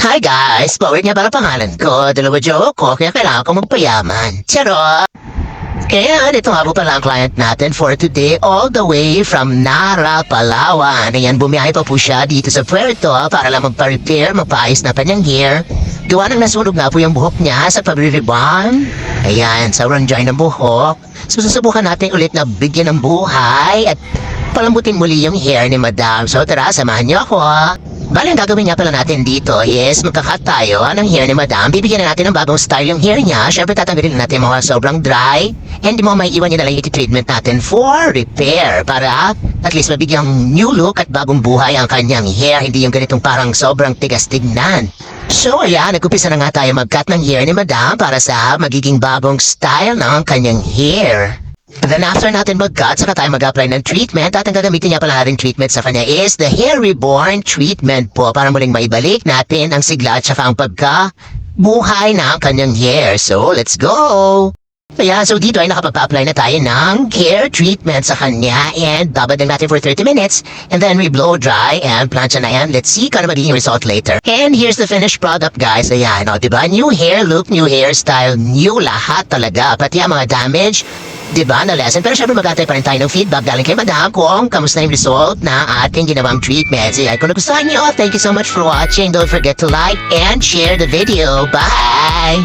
Hi guys! Power nga para pangalan ko. Dalawa joke ko, kaya kailangan ko magpayaman. Charot! Kaya dito nga po pala ang client natin for today all the way from Nara, Palawan. Ayan, bumiyahe pa po siya dito sa Puerto para lang magpa-repair, magpaayos na kanyang hair. Gawa ng nasunog nga po yung buhok niya sa pagre-rebond. Ayan, sobrang dry ng buhok. So susubukan natin ulit na bigyan ng buhay at palambutin muli yung hair ni Madam. So tara, samahan niyo ako. Bale, ang gagawin nga pala natin dito is magkakat tayo ng hair ni Madam. Bibigyan na natin ng bagong style yung hair niya. Siyempre, tatanggalin natin mga sobrang dry. And di mo may iwan niya na lang yung treatment natin for repair. Para at least mabigyang new look at bagong buhay ang kanyang hair. Hindi yung ganitong parang sobrang tigas tignan. So, ayan, nag-upisa na nga tayo mag-cut ng hair ni Madam para sa magiging bagong style ng kanyang hair. Then after natin mag-cut, saka tayo mag-apply ng treatment at ang gagamitin niya pala natin treatment sa kanya is the Hair Reborn treatment po para muling maibalik natin ang sigla at saka ang pagka-buhay ng kanyang hair. So, let's go! Kaya, so dito ay nakapag-apply na tayo ng hair treatment sa kanya and babad lang natin for 30 minutes and then we blow dry and plancha na yan. Let's see kung ano magiging result later. And here's the finished product, guys. Ayan, o, diba? New hair look, new hairstyle, new lahat talaga. Pati ang mga damage, diba, na lesson. Pero syempre mag-atay pa rin tayo ng feedback galing kay Madam kung kamusta yung result na ating ginawang treatment. Ayan, kung nagustuhan niyo, thank you so much for watching. Don't forget to like and share the video. Bye!